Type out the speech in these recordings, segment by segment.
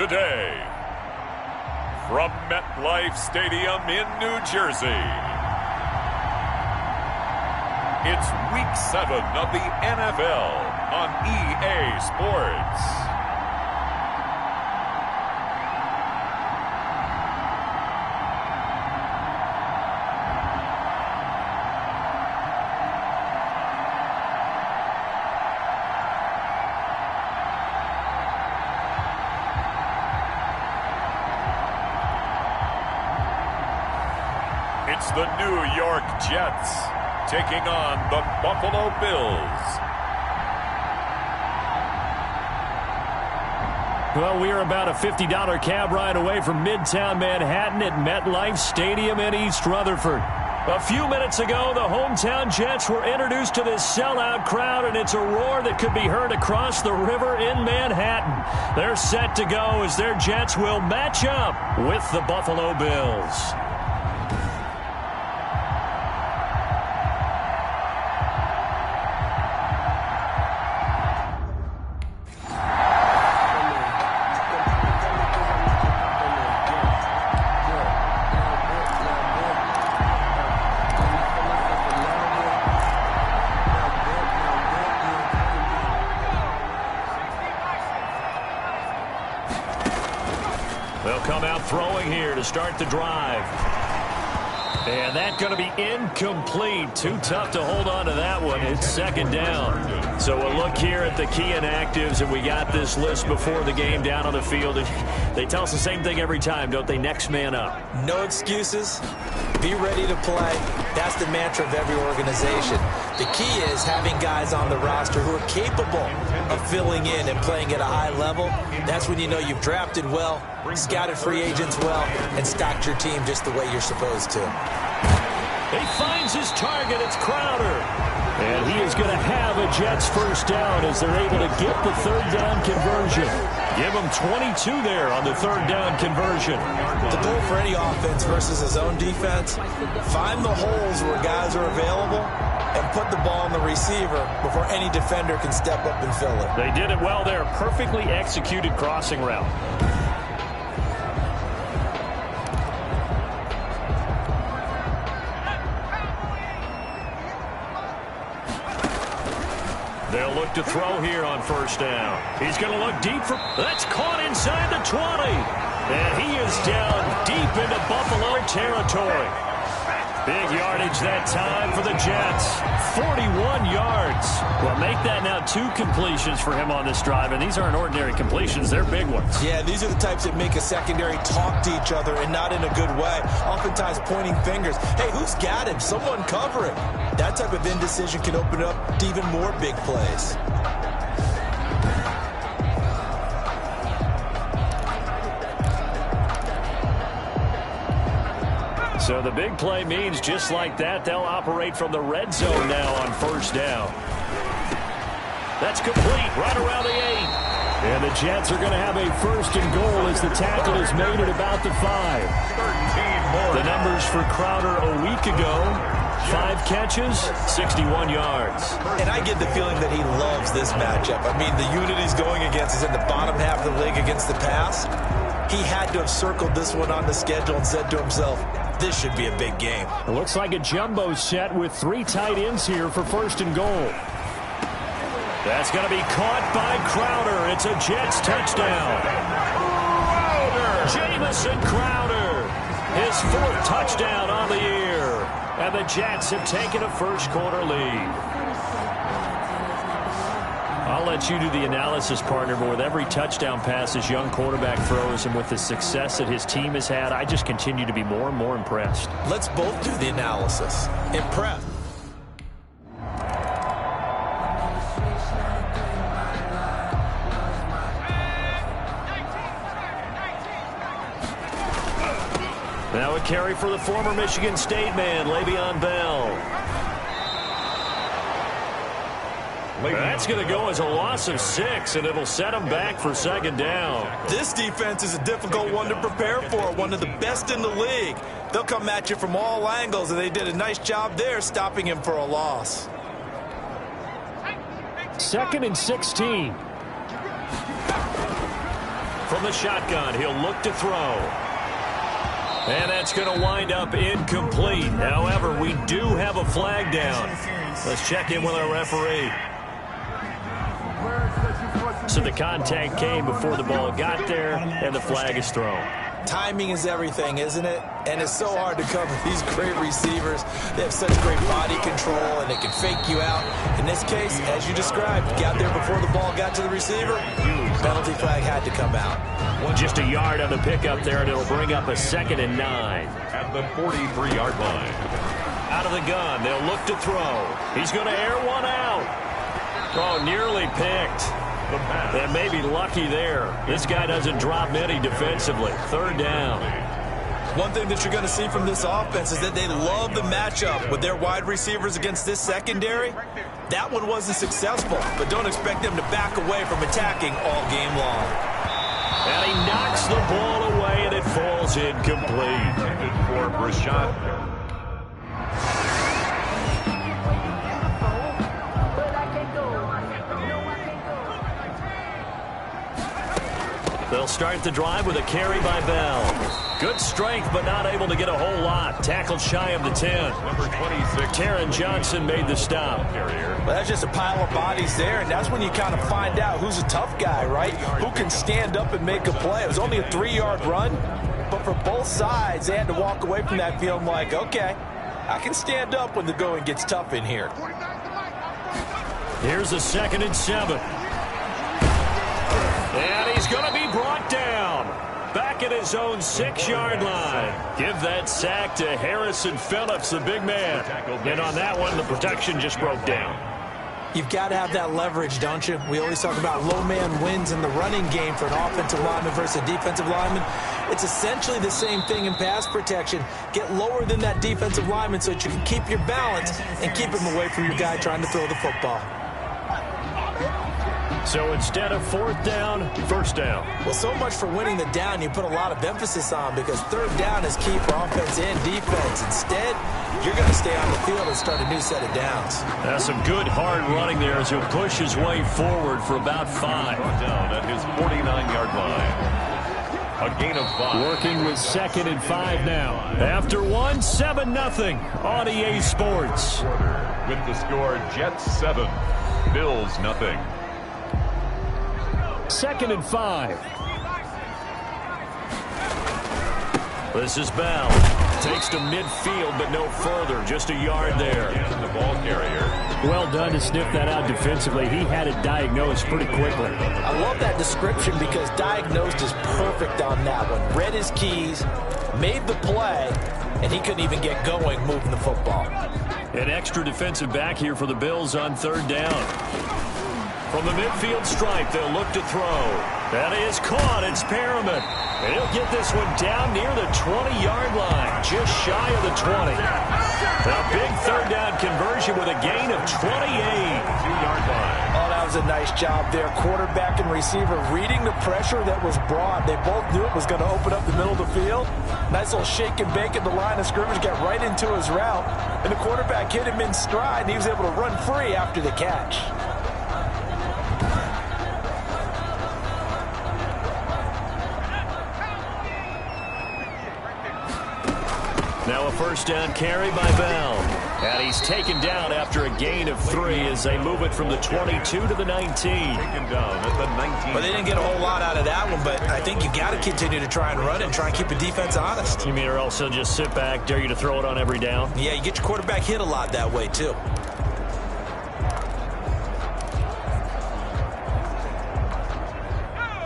today, from MetLife Stadium in New Jersey, it's Week 7 of the NFL on EA Sports. It's the New York Jets taking on the Buffalo Bills. Well, we are about a $50 cab ride away from Midtown Manhattan at MetLife Stadium in East Rutherford. A few minutes ago, the hometown Jets were introduced to this sellout crowd, and it's a roar that could be heard across the river in Manhattan. They're set to go as their Jets will match up with the Buffalo Bills. They'll come out throwing here to start the drive. And that's going to be incomplete. Too tough to hold on to that one. It's second down. So we'll look here at the key inactives, and we got this list before the game down on the field. They tell us the same thing every time, don't they? Next man up. No excuses. Be ready to play. That's the mantra of every organization. The key is having guys on the roster who are capable of filling in and playing at a high level. That's when you know you've drafted well, scouted free agents well, and stocked your team just the way you're supposed to. He finds his target. It's Crowder. And he is going to have a Jets first down as they're able to get the third down conversion. Give him 22 there on the third down conversion. The goal for any offense versus his own defense, find the holes where guys are available and put the ball on the receiver before any defender can step up and fill it. They did it well there. Perfectly executed crossing route. They'll look to throw here on first down. He's going to look deep for... That's caught inside the 20. And he is down deep into Buffalo territory. Big yardage that time for the Jets. 41 yards. Well, make that now 2 completions for him on this drive. And these aren't ordinary completions. They're big ones. Yeah, these are the types that make a secondary talk to each other and not in a good way. Oftentimes pointing fingers. Hey, who's got him? Someone cover it. That type of indecision can open up to even more big plays. So the big play means just like that, they'll operate from the red zone now on first down. That's complete right around the 8. And the Jets are going to have a first and goal as the tackle is made at about the 5. The numbers for Crowder a week ago, 5 catches, 61 yards. And I get the feeling that he loves this matchup. I mean, the unit he's going against is in the bottom half of the league against the pass. He had to have circled this one on the schedule and said to himself, this should be a big game. It looks like a jumbo set with 3 tight ends here for first and goal. That's going to be caught by Crowder. It's a Jets touchdown. Jamison Crowder, his 4th touchdown on the year. And the Jets have taken a first-quarter lead. I'll let you do the analysis, partner, but with every touchdown pass this young quarterback throws and with the success that his team has had, I just continue to be more and more impressed. Let's both do the analysis. Impressed. Now a carry for the former Michigan State man, Le'Veon Bell. That's going to go as a loss of 6, and it'll set them back for second down. This defense is a difficult one to prepare for, one of the best in the league. They'll come at you from all angles, and they did a nice job there stopping him for a loss. 2nd and 16. from the shotgun. He'll look to throw. And that's going to wind up incomplete. However, we do have a flag down. Let's check in with our referee. So the contact came before the ball got there, and the flag is thrown. Timing is everything, isn't it? And it's so hard to cover these great receivers. They have such great body control, and they can fake you out. In this case, as you described, got there before the ball got to the receiver. Penalty flag had to come out. Just a yard on the pickup there, and it'll bring up a 2nd and 9. At the 43-yard line. Out of the gun, they'll look to throw. He's going to air one out. Oh, nearly picked. And maybe lucky there. This guy doesn't drop many defensively. 3rd down. One thing that you're going to see from this offense is that they love the matchup with their wide receivers against this secondary. That one wasn't successful, but don't expect them to back away from attacking all game long. And he knocks the ball away, and it falls incomplete. For Brashad. They'll start the drive with a carry by Bell. Good strength, but not able to get a whole lot. Tackled shy of the 10. Number 26. Taron Johnson made the stop. Well, that's just a pile of bodies there, and that's when you kind of find out who's a tough guy, right? Who can stand up and make a play. It was only a 3-yard run, but for both sides, they had to walk away from that field like, okay, I can stand up when the going gets tough in here. Here's a 2nd and 7. And he's going to be brought down. Back at his own 6-yard line. Give that sack to Harrison Phillips, the big man. And on that one, the protection just broke down. You've got to have that leverage, don't you? We always talk about low man wins in the running game for an offensive lineman versus a defensive lineman. It's essentially the same thing in pass protection. Get lower than that defensive lineman so that you can keep your balance and keep him away from your guy trying to throw the football. So instead of 4th down, 1st down. Well, so much for winning the down you put a lot of emphasis on, because 3rd down is key for offense and defense. Instead, you're going to stay on the field and start a new set of downs. That's some good hard running there as he'll push his way forward for about 5. Down at his 49-yard line. A gain of 5. Working with 2nd and 5 now. After 1, 7-0 on EA Sports. With the score, Jets 7, Bills 0. 2nd and 5. This is Bell. Takes to midfield, but no further. Just a yard there. And the ball carrier. Well done to sniff that out defensively. He had it diagnosed pretty quickly. I love that description because diagnosed is perfect on that one. Read his keys, made the play, and he couldn't even get going moving the football. An extra defensive back here for the Bills on 3rd down. From the midfield stripe, they'll look to throw. That is caught. It's Perriman. And he'll get this one down near the 20-yard line, just shy of the 20. A big 3rd down conversion with a gain of 28. 2-yard line. Oh, that was a nice job there. Quarterback and receiver reading the pressure that was brought. They both knew it was going to open up the middle of the field. Nice little shake and bake at the line of scrimmage, got right into his route. And the quarterback hit him in stride, and he was able to run free after the catch. Now a 1st down carry by Bell. And he's taken down after a gain of 3 as they move it from the 22 to the 19. Taken down at the 19. Well, they didn't get a whole lot out of that one, but I think you got to continue to try and run and try and keep the defense honest. You mean or else he'll just sit back, dare you to throw it on every down? Yeah, you get your quarterback hit a lot that way, too.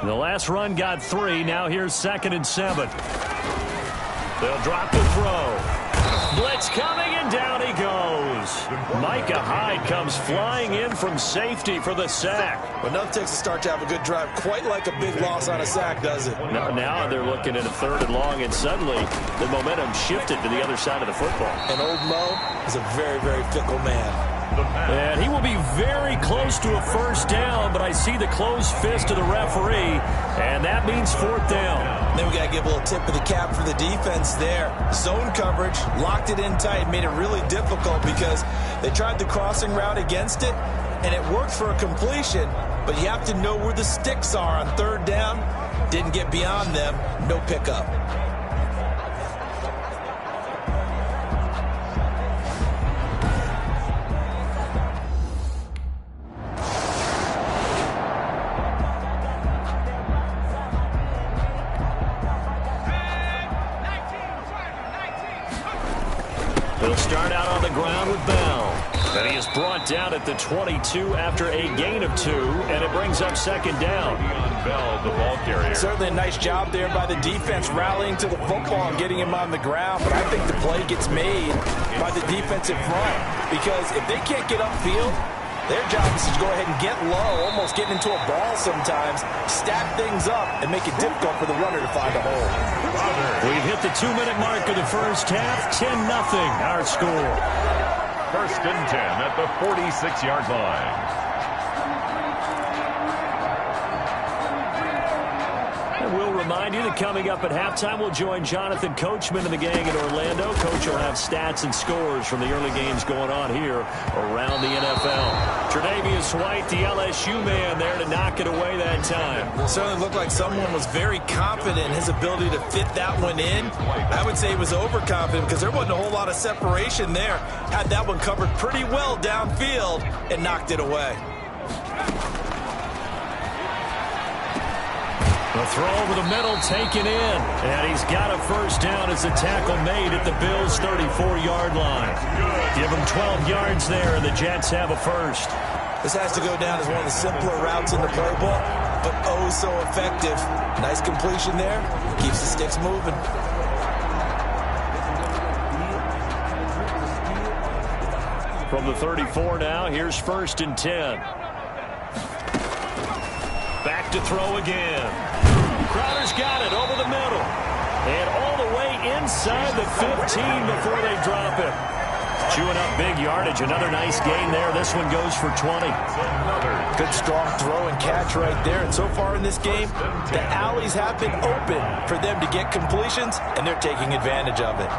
The last run got 3. Now here's 2nd and 7. They'll drop the throw. Blitz coming, and down he goes. Micah Hyde comes flying in from safety for the sack. Well, nothing takes a start to have a good drive quite like a big loss on a sack, does it? Now they're looking at a 3rd and long, and suddenly the momentum shifted to the other side of the football. And old Mo is a very, very fickle man. And he will be very close to a 1st down, but I see the closed fist of the referee, and that means 4th down. Then we got to give a little tip of the cap for the defense there. Zone coverage, locked it in tight, made it really difficult because they tried the crossing route against it, and it worked for a completion, but you have to know where the sticks are on 3rd down. Didn't get beyond them. No pickup. He'll start out on the ground with Bell. And he is brought down at the 22 after a gain of 2, and it brings up second down. Bell, the ball carrier. Certainly a nice job there by the defense rallying to the football and getting him on the ground, but I think the play gets made by the defensive front because if they can't get upfield, their job is to go ahead and get low, almost getting into a ball sometimes, stack things up, and make it difficult for the runner to find a hole. We've hit the 2-minute mark of the first half. 10-0 our score. First and 10 at the 46-yard line. We'll remind you that coming up at halftime, we'll join Jonathan Coachman and the gang in Orlando. Coach will have stats and scores from the early games going on here around the NFL. Tre'Davious White, the LSU man, there to knock it away that time. Well, it certainly looked like someone was very confident in his ability to fit that one in. I would say he was overconfident because there wasn't a whole lot of separation there. Had that one covered pretty well downfield and knocked it away. The throw over the middle taken in. And he's got a first down as the tackle made at the Bills' 34-yard line. Give him 12 yards there, and the Jets have a first. This has to go down as one of the simpler routes in the playbook, but oh so effective. Nice completion there. Keeps the sticks moving. From the 34 now, here's first and 10. Back to throw again. Crowder's got it over the middle. And all the way inside the 15 before they drop it. Chewing up big yardage. Another nice gain there. This one goes for 20. Good strong throw and catch right there. And so far in this game, the alleys have been open for them to get completions, and they're taking advantage of it.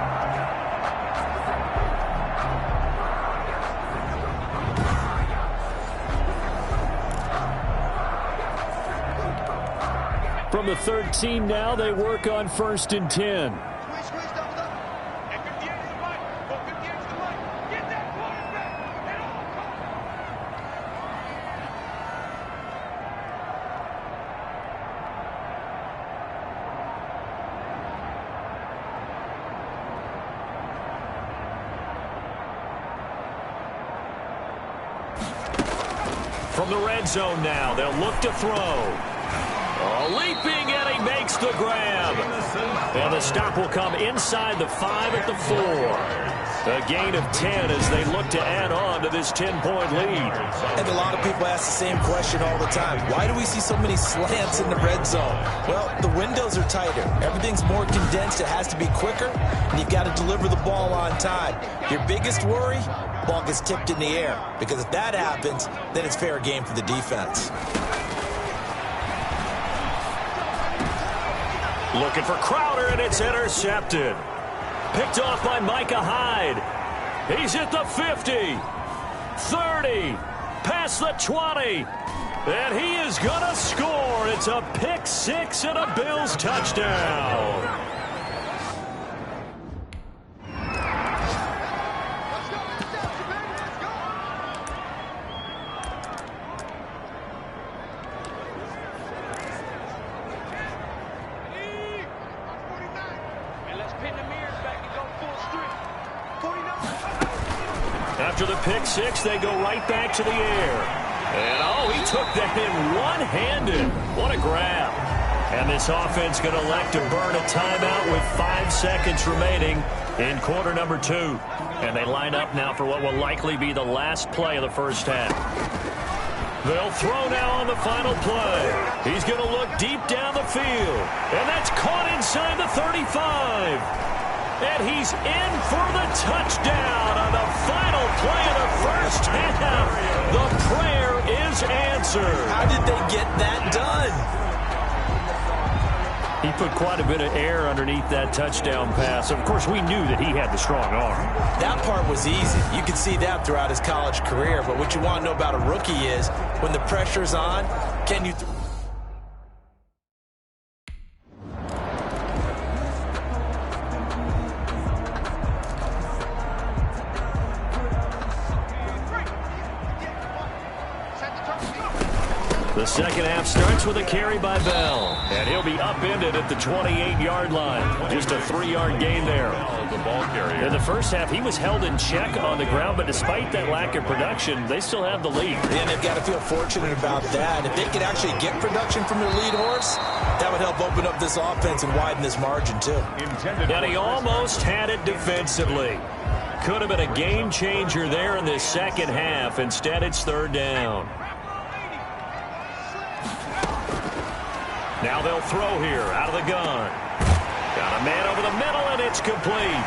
From the 13 now, they work on first and 10. From the red zone now, they'll look to throw. Leaping, and he makes the grab. And the stop will come inside the 5 at the 4. A gain of 10 as they look to add on to this 10-point lead. And a lot of people ask the same question all the time. Why do we see so many slants in the red zone? Well, the windows are tighter. Everything's more condensed. It has to be quicker, and you've got to deliver the ball on time. Your biggest worry? Ball gets tipped in the air. Because if that happens, then it's fair game for the defense. Looking for Crowder, and it's intercepted. Picked off by Micah Hyde. He's at the 50, 30, past the 20, and he is going to score. It's a pick six and a Bills touchdown. After the pick six, they go right back to the air. And, oh, he took that in one-handed. What a grab. And this offense going to elect to burn a timeout with 5 seconds remaining in quarter number 2. And they line up now for what will likely be the last play of the first half. They'll throw now on the final play. He's going to look deep down the field. And that's caught inside the 35. And he's in for the touchdown on the final play of the first half. The prayer is answered. How did they get that done? He put quite a bit of air underneath that touchdown pass. Of course, we knew that he had the strong arm. That part was easy. You could see that throughout his college career. But what you want to know about a rookie is when the pressure's on, can you The second half starts with a carry by Bell, and he'll be upended at the 28-yard line. Just a 3-yard gain there. The ball carrier. In the first half, he was held in check on the ground, but despite that lack of production, they still have the lead. And they've got to feel fortunate about that. If they could actually get production from their lead horse, that would help open up this offense and widen this margin, too. And he almost had it defensively. Could have been a game changer there in this second half. Instead, it's third down. Now they'll throw here out of the gun. Got a man over the middle, and it's complete.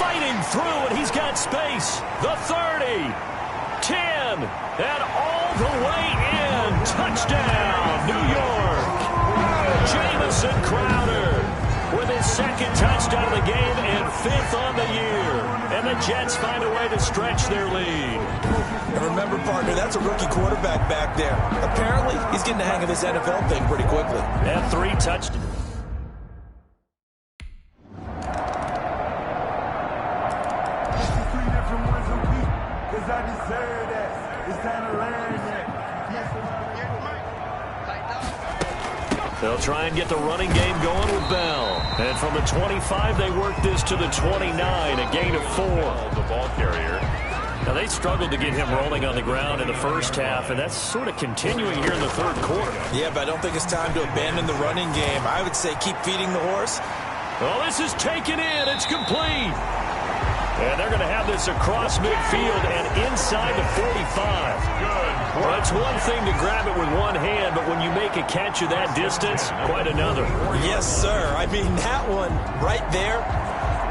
Fighting through, and he's got space. The 30, 10, and all the way in. Touchdown, New York. Jamison Crowder with his second touchdown of the game and 5th on the year. And the Jets find a way to stretch their lead. And remember, partner, that's a rookie quarterback back there. Apparently, he's getting the hang of this NFL thing pretty quickly. And 3 touchdowns. They'll try and get the running game going with Bell. And from the 25, they work this to the 29, a gain of 4. The ball carrier. Now, they struggled to get him rolling on the ground in the first half, and that's sort of continuing here in the third quarter. Yeah, but I don't think it's time to abandon the running game. I would say keep feeding the horse. Well, this is taken in. It's complete. And they're going to have this across midfield and inside the 45. Well, it's one thing to grab it with one hand, but when you make a catch of that distance, quite another. Yes, sir. I mean, that one right there,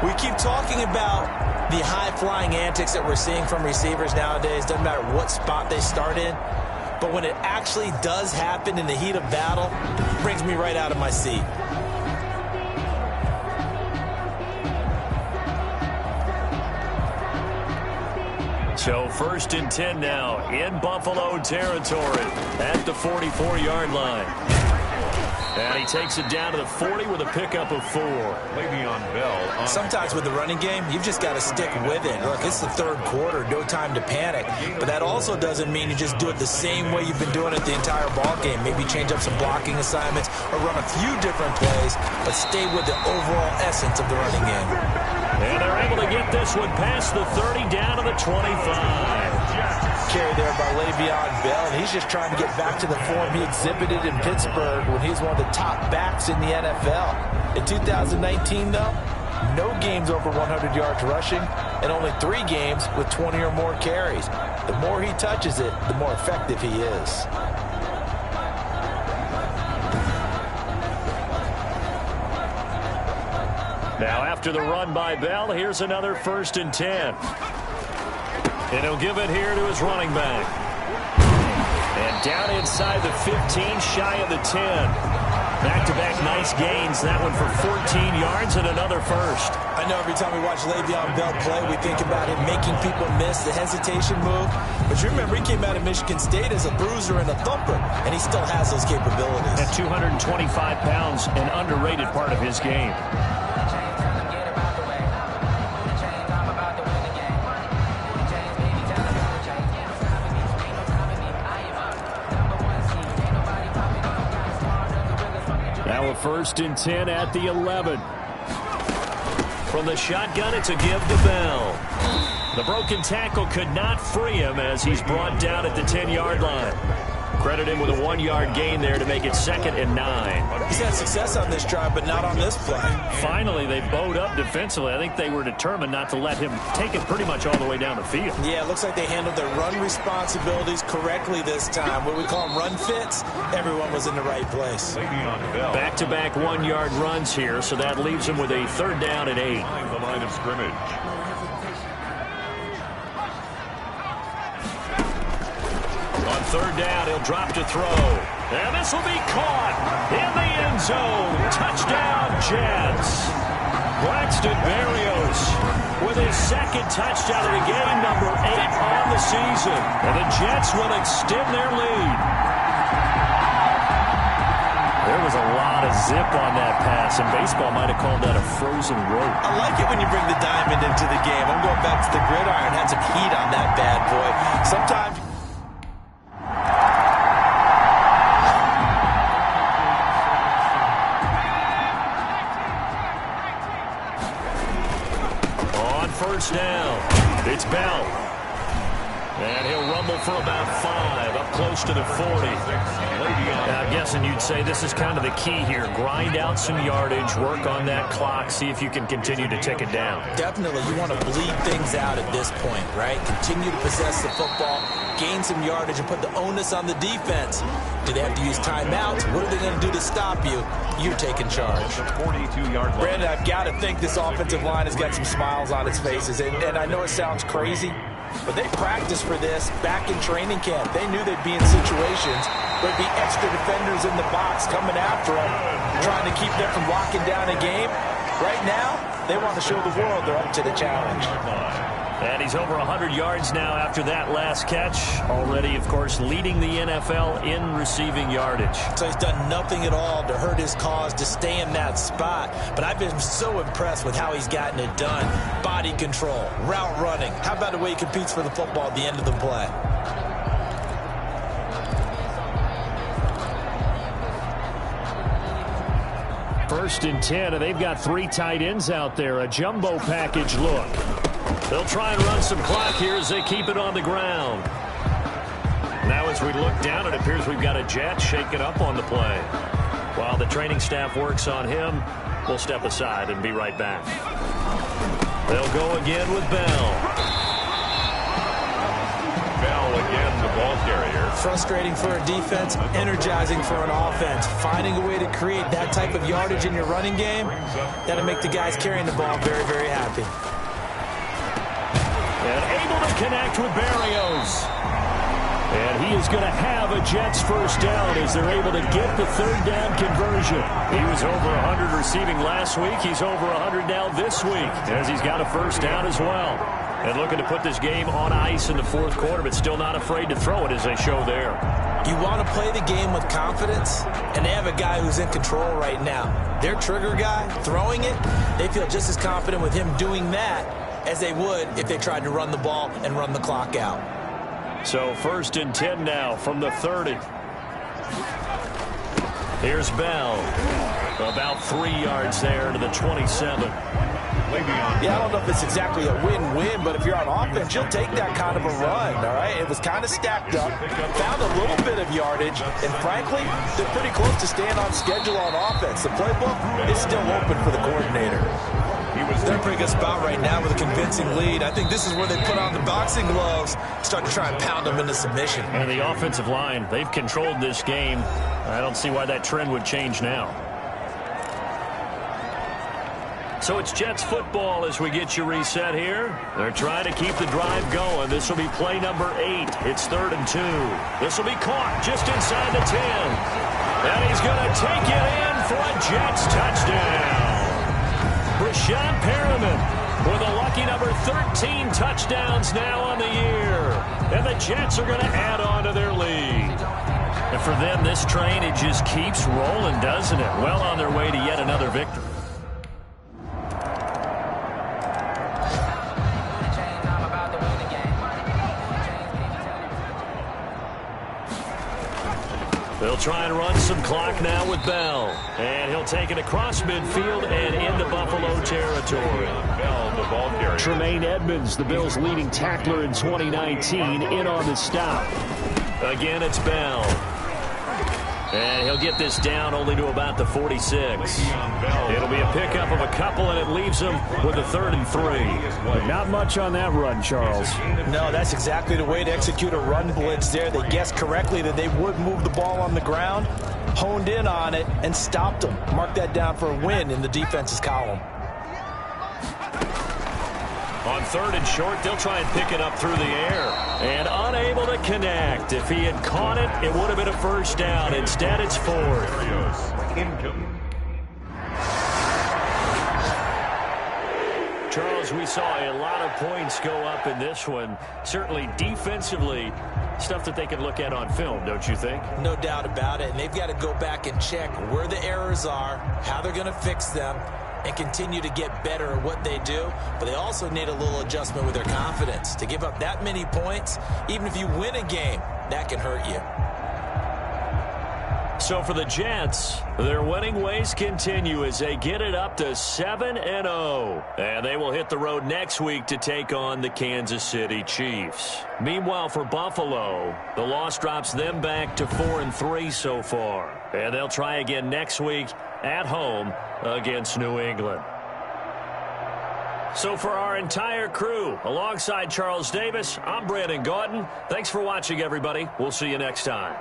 we keep talking about the high-flying antics that we're seeing from receivers nowadays. Doesn't matter what spot they start in. But when it actually does happen in the heat of battle, it brings me right out of my seat. So 1st and 10 now in Buffalo territory at the 44-yard line. And he takes it down to the 40 with a pickup of 4. Le'Veon Bell. Sometimes with the running game, you've just got to stick with it. Look, it's the third quarter, no time to panic. But that also doesn't mean you just do it the same way you've been doing it the entire ball game. Maybe change up some blocking assignments or run a few different plays, but stay with the overall essence of the running game. And they're able to get this one past the 30 down to the 25. Carry there by Le'Veon Bell, and he's just trying to get back to the form he exhibited in Pittsburgh when he's one of the top backs in the NFL. In 2019, though, no games over 100 yards rushing and only 3 games with 20 or more carries. The more he touches it, the more effective he is. Now after the run by Bell, here's another 1st and 10. And he'll give it here to his running back. And down inside the 15, shy of the 10. Back-to-back nice gains. That one for 14 yards and another first. I know every time we watch Le'Veon Bell play, we think about him making people miss the hesitation move. But you remember, he came out of Michigan State as a bruiser and a thumper, and he still has those capabilities. At 225 pounds, an underrated part of his game. Now a 1st and 10 at the 11. From the shotgun, it's a give to Bell. The broken tackle could not free him as he's brought down at the 10-yard line. Credit him with a 1-yard gain there to make it 2nd and 9. He's had success on this drive, but not on this play. Finally, they bowed up defensively. I think they were determined not to let him take it pretty much all the way down the field. Yeah, it looks like they handled their run responsibilities correctly this time. What we call them run fits, everyone was in the right place. Back-to-back 1-yard runs here, so that leaves him with a 3rd down and 8. The line of scrimmage. On 3rd down, he'll drop to throw. And this will be caught in the end zone. Touchdown, Jets. Braxton Berrios with his 2nd touchdown of the game, number 8 on the season. And the Jets will extend their lead. There was a lot of zip on that pass, and baseball might have called that a frozen rope. I like it when you bring the diamond into the game. I'm going back to the gridiron. Had some heat on that bad boy. Sometimes first down. It's Bell. And he'll rumble for about 5, up close to the 40. I'm guessing you'd say this is kind of the key here. Grind out some yardage, work on that clock, see if you can continue to tick it down. Definitely, you want to bleed things out at this point, right? Continue to possess the football, gain some yardage, and put the onus on the defense. Do they have to use timeouts? What are they going to do to stop you? You're taking charge. 42-yard line. Brandon, I've got to think this offensive line has got some smiles on its faces, and I know it sounds crazy, but they practiced for this back in training camp. They knew they'd be in situations where there'd be extra defenders in the box coming after them, trying to keep them from locking down a game. Right now, they want to show the world they're up to the challenge. And he's over 100 yards now after that last catch. Already, of course, leading the NFL in receiving yardage. So he's done nothing at all to hurt his cause, to stay in that spot. But I've been so impressed with how he's gotten it done. Body control, route running. How about the way he competes for the football at the end of the play? First and 10, and they've got 3 tight ends out there. A jumbo package look. They'll try and run some clock here as they keep it on the ground. Now as we look down, it appears we've got a Jet shaking up on the play. While the training staff works on him, we'll step aside and be right back. They'll go again with Bell. Bell again, the ball carrier. Frustrating for a defense, energizing for an offense. Finding a way to create that type of yardage in your running game, that'll make the guys carrying the ball very, very happy. And able to connect with Berrios. And he is going to have a Jets first down as they're able to get the third down conversion. He was over 100 receiving last week. He's over 100 now this week as he's got a first down as well. And looking to put this game on ice in the fourth quarter, but still not afraid to throw it as they show there. You want to play the game with confidence, and they have a guy who's in control right now. Their trigger guy, throwing it, they feel just as confident with him doing that as they would if they tried to run the ball and run the clock out. So first and 10 now from the 30. Here's Bell. About 3 yards there to the 27. Yeah, I don't know if it's exactly a win-win, but if you're on offense, you'll take that kind of a run, all right? It was kind of stacked up, found a little bit of yardage, and frankly, they're pretty close to staying on schedule on offense. The playbook is still open for the coordinator. They're in a pretty good spot right now with a convincing lead. I think this is where they put on the boxing gloves, start to try and pound them into submission. And the offensive line, they've controlled this game. I don't see why that trend would change now. So it's Jets football as we get you reset here. They're trying to keep the drive going. This will be play number 8. It's 3rd and 2. This will be caught just inside the 10. And he's going to take it in for a Jets touchdown. Brashad Perriman with a lucky number 13 touchdowns now on the year. And the Jets are going to add on to their lead. And for them, this train, it just keeps rolling, doesn't it? Well on their way to yet another victory. They'll try and run some clock now with Bell. And he'll take it across midfield and into Buffalo territory. Bell, the ball carrier. Tremaine Edmonds, the Bills' leading tackler in 2019, in on the stop. Again, it's Bell. And he'll get this down only to about the 46. It'll be a pickup of a couple, and it leaves him with a 3rd and 3. Not much on that run, Charles. No, that's exactly the way to execute a run blitz there. They guessed correctly that they would move the ball on the ground, honed in on it, and stopped them. Mark that down for a win in the defense's column. On 3rd and short, they'll try and pick it up through the air. And unable to connect. If he had caught it, it would have been a first down. Instead, it's 4th. Charles, we saw a lot of points go up in this one. Certainly defensively, stuff that they can look at on film, don't you think? No doubt about it. And they've got to go back and check where the errors are, how they're going to fix them, and continue to get better at what they do. But they also need a little adjustment with their confidence. To give up that many points, even if you win a game, that can hurt you. So for the Jets, their winning ways continue as they get it up to 7-0. And they will hit the road next week to take on the Kansas City Chiefs. Meanwhile, for Buffalo, the loss drops them back to 4-3 so far. And they'll try again next week at home against New England. So for our entire crew, alongside Charles Davis, I'm Brandon Gaudin. Thanks for watching, everybody. We'll see you next time.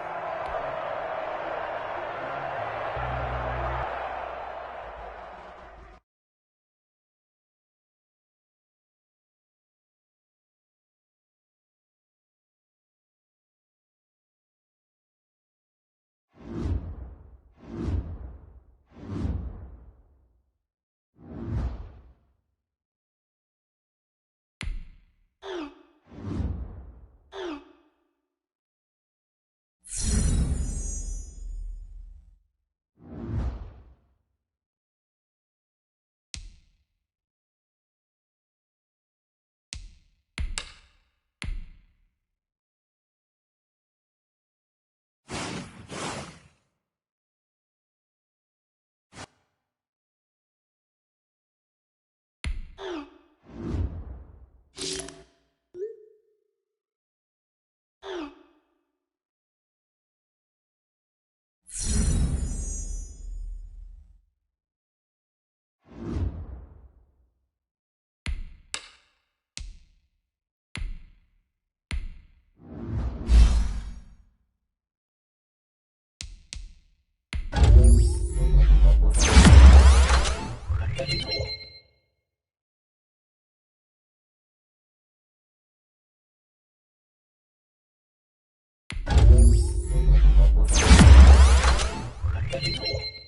Thank you.